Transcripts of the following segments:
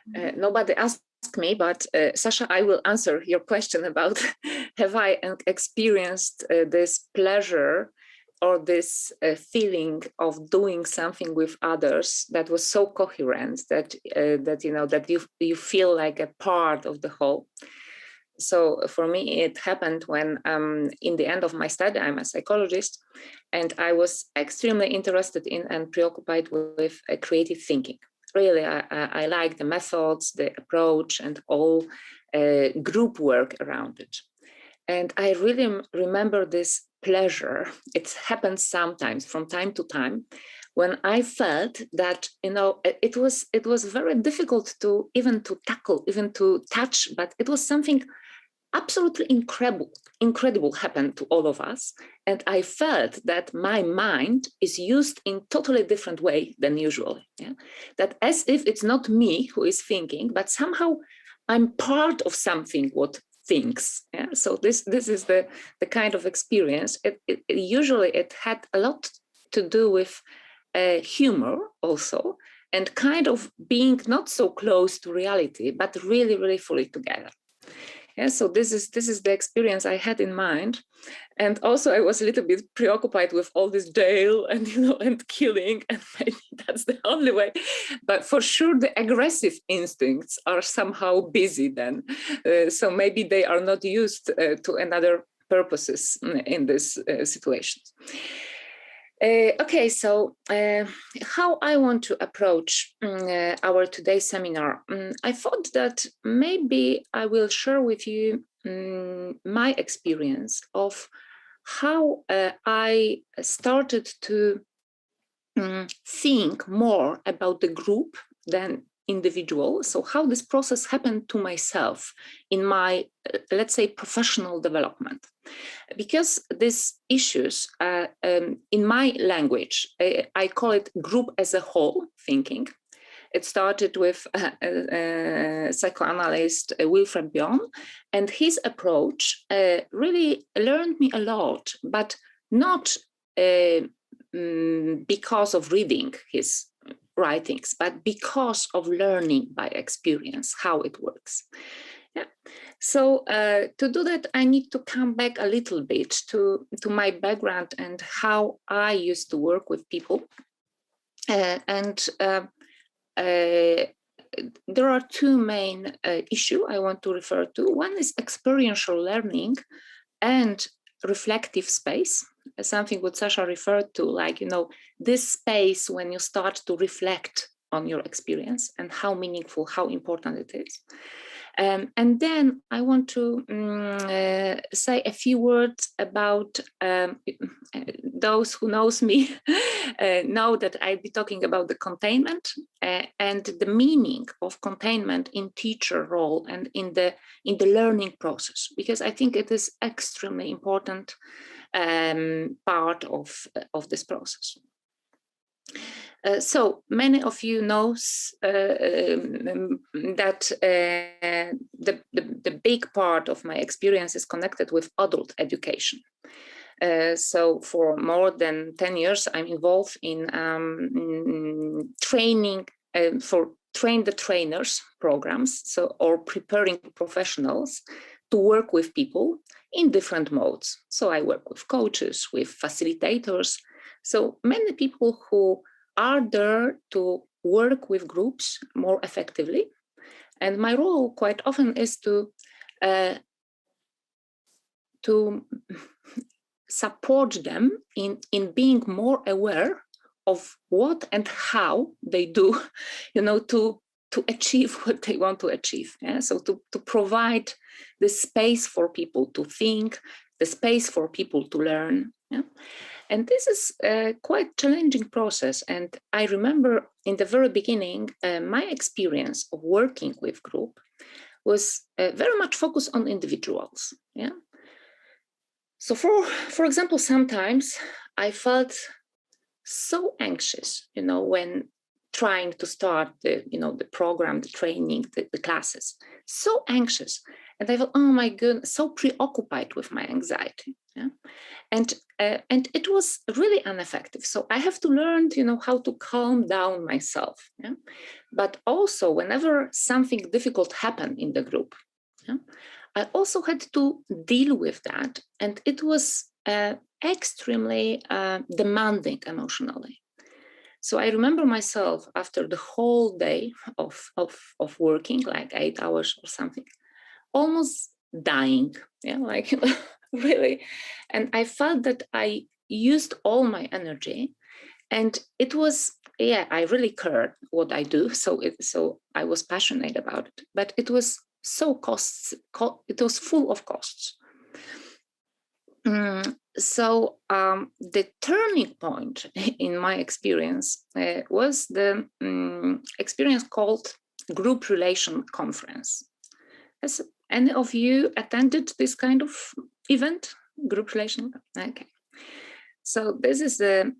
Nobody asked me, but Sasha, I will answer your question about have I experienced this pleasure or this feeling of doing something with others that was so coherent that that you feel like a part of the whole. So for me, it happened when in the end of my study, I'm a psychologist, and I was extremely interested in and preoccupied with creative thinking. Really, I like the methods, the approach, and all group work around it. And I really remember this pleasure. It happens sometimes from time to time when I felt that, it was very difficult to tackle, even to touch, but it was something absolutely incredible happened to all of us. And I felt that my mind is used in totally different way than usually. Yeah? That as if it's not me who is thinking, but somehow I'm part of something what thinks. Yeah? So this is the kind of experience. Usually it had a lot to do with humor also, and kind of being not so close to reality, but really, really fully together. Yeah, so this is the experience I had in mind. And also I was a little bit preoccupied with all this jail and, and killing, and maybe that's the only way. But for sure, the aggressive instincts are somehow busy then. So maybe they are not used to another purposes in this situations. Okay, so how I want to approach our today's seminar. I thought that maybe I will share with you my experience of how I started to think more about the group than individual. So how this process happened to myself in my, let's say, professional development. Because these issues, in my language, I call it group as a whole thinking. It started with psychoanalyst Wilfred Bion, and his approach really learned me a lot, but not because of reading his writings, but because of learning by experience how it works. Yeah. So to do that, I need to come back a little bit to my background and how I used to work with people. There are two main issues I want to refer to. One is experiential learning and reflective space, something what Sasha referred to, like, this space when you start to reflect on your experience and how meaningful, how important it is. And then I want to say a few words about those who knows me know that I'll be talking about the containment and the meaning of containment in teacher role and in the learning process, because I think it is extremely important part of this process. So many of you knows that the big part of my experience is connected with adult education. So for more than 10 years, I'm involved in training for train the trainers programs, or preparing professionals to work with people in different modes. So I work with coaches, with facilitators. So many people who are there to work with groups more effectively. And my role quite often is to support them in being more aware of what and how they do, to achieve what they want to achieve. Yeah? So to provide the space for people to think, the space for people to learn. Yeah? And this is a quite challenging process. And I remember in the very beginning, my experience of working with group was very much focused on individuals. Yeah. So for example, sometimes I felt so anxious, when trying to start the program, the training, the classes, so anxious. And I felt, oh my goodness, so preoccupied with my anxiety. Yeah? And it was really ineffective. So I have to learn, how to calm down myself. Yeah? But also, whenever something difficult happened in the group, yeah, I also had to deal with that. And it was extremely demanding emotionally. So I remember myself after the whole day of working, like 8 hours or something, almost dying, yeah, like really. And I felt that I used all my energy, and it was, yeah, I really cared what I do. So I was passionate about it, but it was so it was full of costs. So the turning point in my experience was the experience called Group Relation Conference. Has any of you attended this kind of event, group relation? Okay. So this is a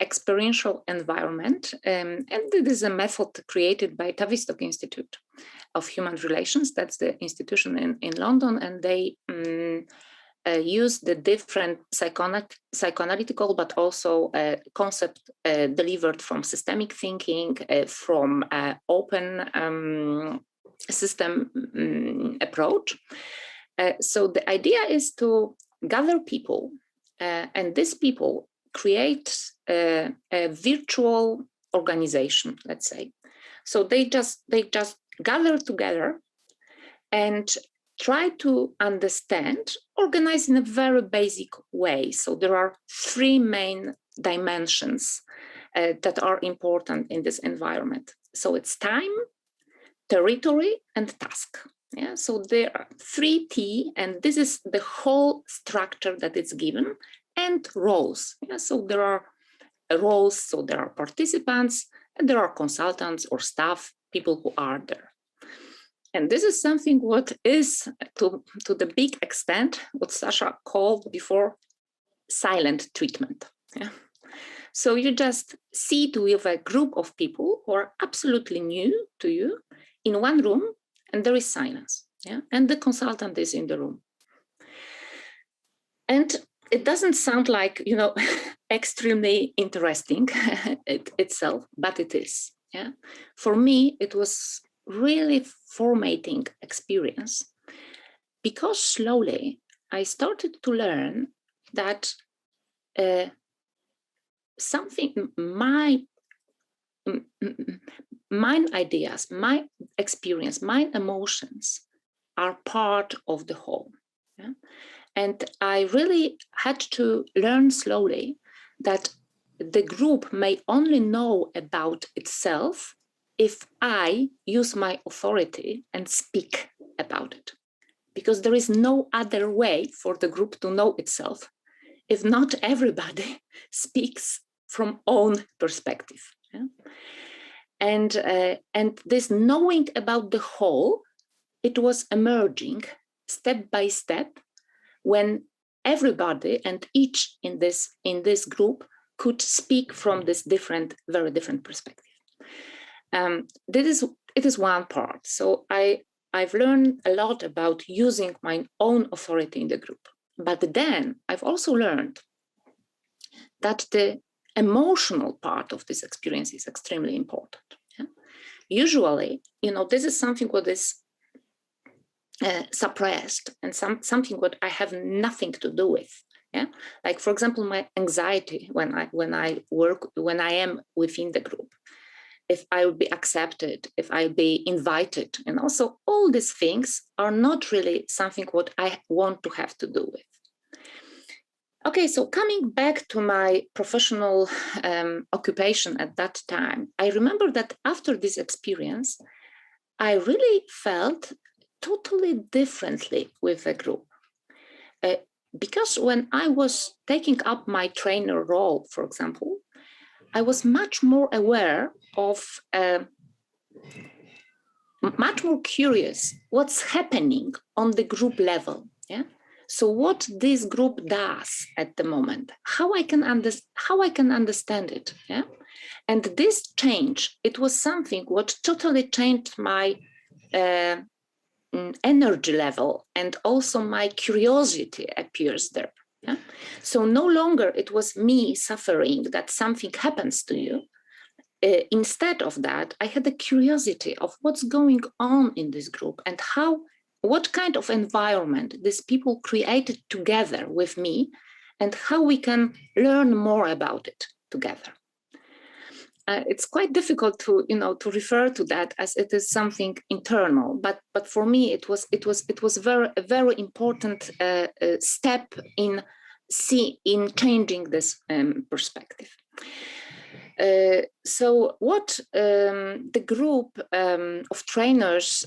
experiential environment, and it is a method created by Tavistock Institute of Human Relations. That's the institution in London, and they use the different psychoanalytical, but also concept delivered from systemic thinking, from open system approach. So the idea is to gather people, and these people create a virtual organization, let's say. So they just gather together and try to understand, organize in a very basic way. So there are 3 main dimensions that are important in this environment. So it's time, territory, and task. Yeah, so there are 3 T, and this is the whole structure that is given, and roles. Yeah, so there are roles, so there are participants, and there are consultants or staff, people who are there. And this is something what is, to the big extent, what Sasha called before silent treatment. Yeah? So you just sit with a group of people who are absolutely new to you in one room, and there is silence. Yeah? And the consultant is in the room. And it doesn't sound like, extremely interesting itself, but it is. Yeah? For me, it was really formating experience, because slowly I started to learn that my ideas, my experience, my emotions are part of the whole. Yeah? And I really had to learn slowly that the group may only know about itself if I use my authority and speak about it, because there is no other way for the group to know itself if not everybody speaks from own perspective. Yeah? And this knowing about the whole, it was emerging step by step when everybody and each in this group could speak from this very different perspective. It is one part. So I've learned a lot about using my own authority in the group. But then I've also learned that the emotional part of this experience is extremely important. Yeah? Usually, this is something what is suppressed and something what I have nothing to do with. Yeah, like for example, my anxiety when I am within the group, if I will be accepted, if I'll be invited, and also all these things are not really something what I want to have to do with. Okay, so coming back to my professional occupation at that time, I remember that after this experience, I really felt totally differently with the group. Because when I was taking up my trainer role, for example, I was much more aware of, much more curious what's happening on the group level. Yeah. So what this group does at the moment, how I can understand it. Yeah. And this change, it was something what totally changed my energy level, and also my curiosity appears there. Yeah? So no longer it was me suffering that something happens to you. Instead of that, I had the curiosity of what's going on in this group and what kind of environment these people created together with me, and how we can learn more about it together. It's quite difficult to refer to that as it is something internal, but for me it was a very important step in changing this perspective. So what the group of trainers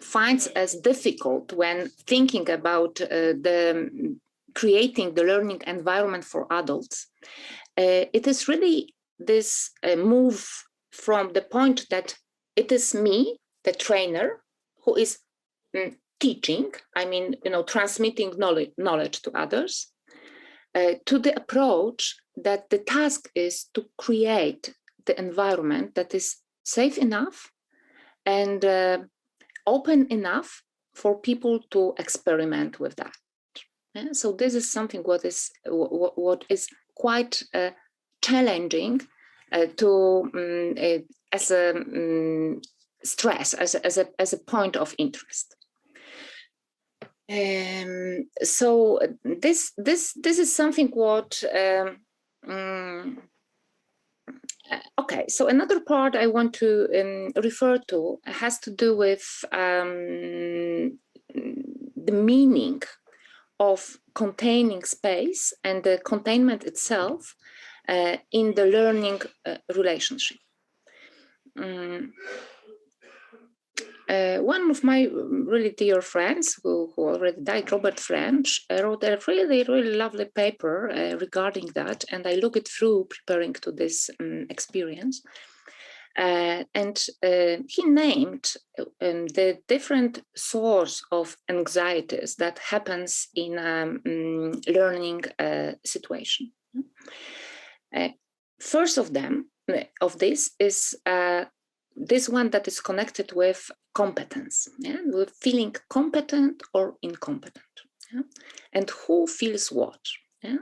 finds as difficult when thinking about creating the learning environment for adults, it is really this move from the point that it is me, the trainer, who is teaching, transmitting knowledge to others, to the approach that the task is to create the environment that is safe enough and open enough for people to experiment with that. Yeah? So this is something what is quite challenging as a stress, as a point of interest. So this is something what okay, so another part I want to refer to has to do with the meaning of containing space and the containment itself in the learning relationship. One of my really dear friends who already died, Robert French, wrote a really lovely paper regarding that, and I looked it through preparing to this experience. And he named the different source of anxieties that happens in a learning situation. First of this is this one that is connected with competence, yeah? With feeling competent or incompetent, yeah? And who feels what. Yeah?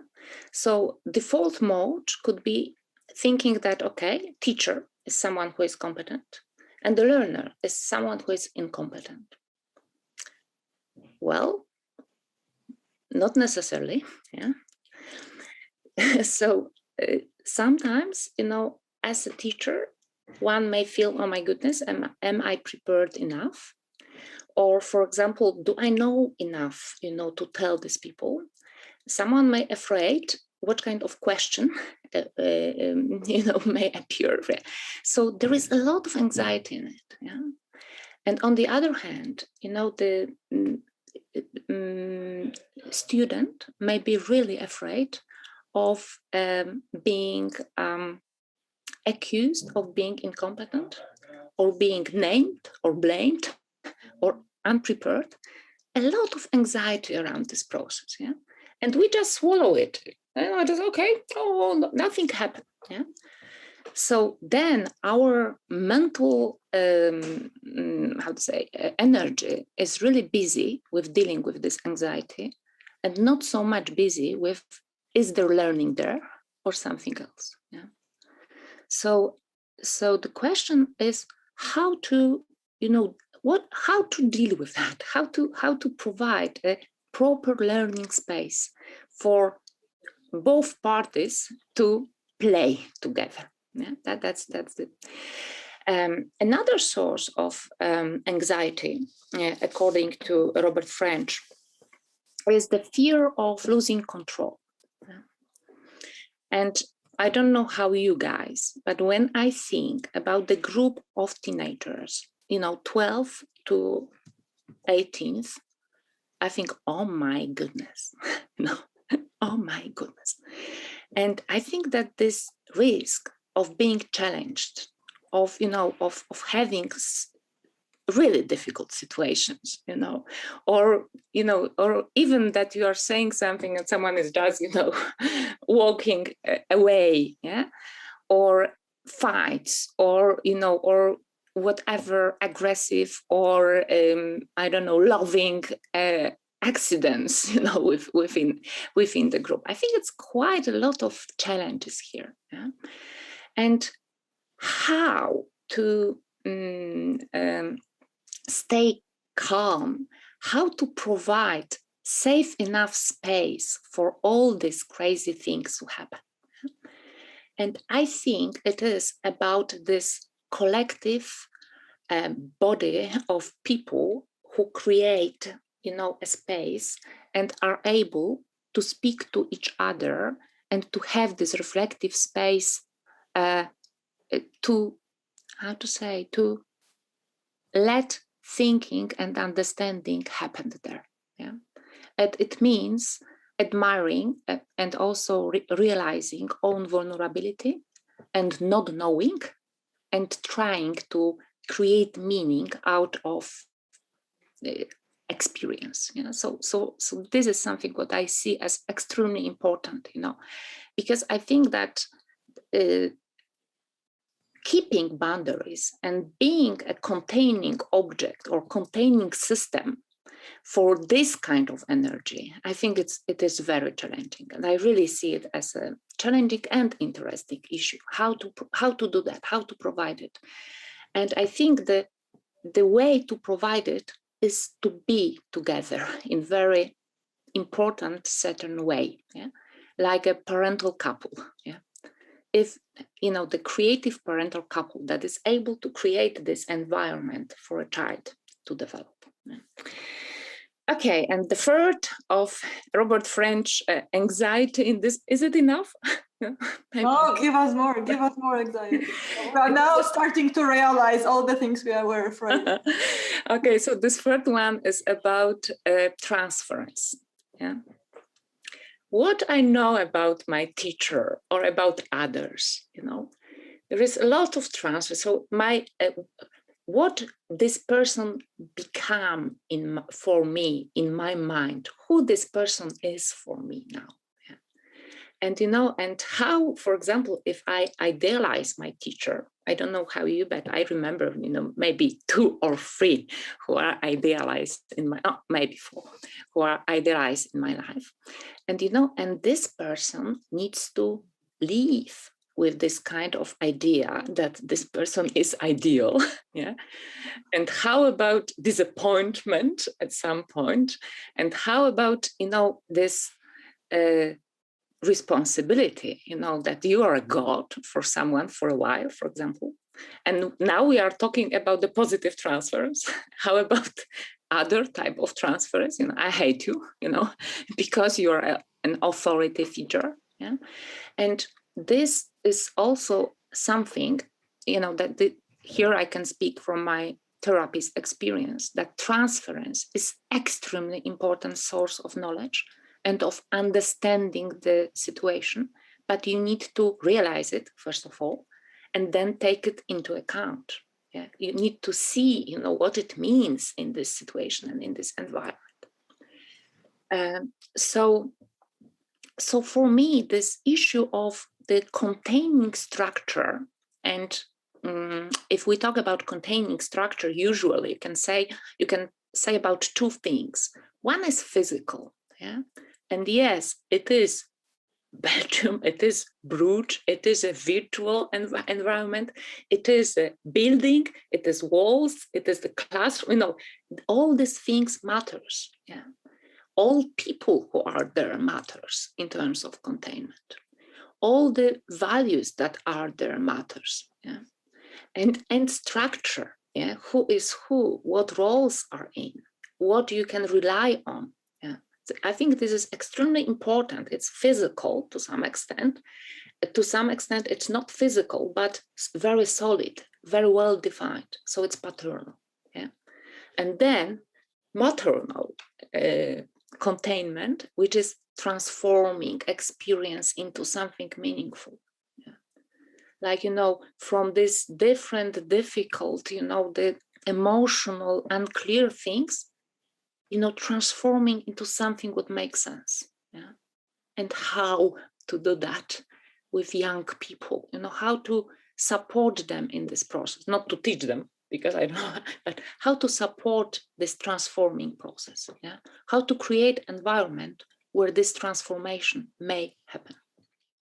So default mode could be thinking that, okay, teacher is someone who is competent and the learner is someone who is incompetent. Well, not necessarily. Yeah. So sometimes, as a teacher, one may feel, oh my goodness, am I prepared enough? Or, for example, do I know enough, to tell these people? Someone may afraid what kind of question, may appear. So there is a lot of anxiety in it. Yeah? And on the other hand, the student may be really afraid of being accused of being incompetent or being named or blamed or unprepared. A lot of anxiety around this process, yeah, and we just swallow it. Just okay. Oh, nothing happened. Yeah. So then our mental, energy is really busy with dealing with this anxiety, and not so much busy with is there learning there or something else. Yeah. So the question is how to, how to deal with that, how to provide a proper learning space for both parties to play together. Yeah, that's it. Another source of anxiety, according to Robert French, is the fear of losing control. Yeah. And I don't know how you guys, but when I think about the group of teenagers, 12 to 18th, I think, oh my goodness, no, oh my goodness. And I think that this risk of being challenged, of having really difficult situations, or even that you are saying something and someone is just, walking away, yeah, or fights, or, or whatever aggressive or I don't know, loving accidents, you know, within the group. I think it's quite a lot of challenges here, yeah? And how to stay calm, how to provide safe enough space for all these crazy things to happen. And I think it is about this collective body of people who create, you know, a space and are able to speak to each other and to have this reflective space to, how to say, to let thinking and understanding happen there. Yeah, and it means admiring and also realizing own vulnerability and not knowing and trying to create meaning out of experience. You know, so this is something what I see as extremely important. You know, because I think that keeping boundaries and being a containing object or containing system for this kind of energy, I think it is very challenging, and I really see it as a challenging and interesting issue. How to do that? How to provide it? And I think the way to provide it is to be together in very important certain way, yeah? Like a parental couple. Yeah, if you know the creative parental couple that is able to create this environment for a child to develop. Yeah. Okay, and the third of Robert French, anxiety in this, is it enough? No, give us more anxiety. We are now starting to realize all the things we were afraid of. Okay, so this third one is about transference. Yeah. What I know about my teacher or about others, you know, there is a lot of transfer. So my what this person become for me in my mind, who this person is for me now. Yeah. And you know, and how, for example, if I idealize my teacher, I don't know how you, but I remember, you know, maybe 2 or 3 who are idealized in my, maybe 4, who are idealized in my life. And you know, and this person needs to live with this kind of idea that this person is ideal. Yeah. And how about disappointment at some point? And how about, you know, this responsibility, you know, that you are a god for someone for a while, for example. And now we are talking about the positive transfers. How about other type of transfers? You know, I hate you, you know, because you are an authority figure. Yeah. And this is also something, you know, that here I can speak from my therapist experience, that transference is extremely important source of knowledge and of understanding the situation, but you need to realize it, first of all, and then take it into account. Yeah? You need to see, you know, what it means in this situation and in this environment. So for me, this issue of the containing structure, and if we talk about containing structure, usually you can say about 2 things. One is physical, yeah, and yes, it is Belgium, it is Bruges, it is a virtual environment, it is a building, it is walls, it is the classroom, you know, all these things matters, yeah. All people who are there matters in terms of containment. All the values that are there matters, yeah. And structure, yeah, who is who, what roles are in, what you can rely on. Yeah. So I think this is extremely important. It's physical to some extent. To some extent, it's not physical, but very solid, very well defined. So it's paternal. Yeah. And then maternal containment, which is transforming experience into something meaningful. Yeah. Like, you know, from this different, difficult, you know, the emotional, unclear things, you know, transforming into something what makes sense. Yeah. And how to do that with young people, you know, how to support them in this process, not to teach them, because I don't know, but how to support this transforming process, yeah? How to create environment where this transformation may happen.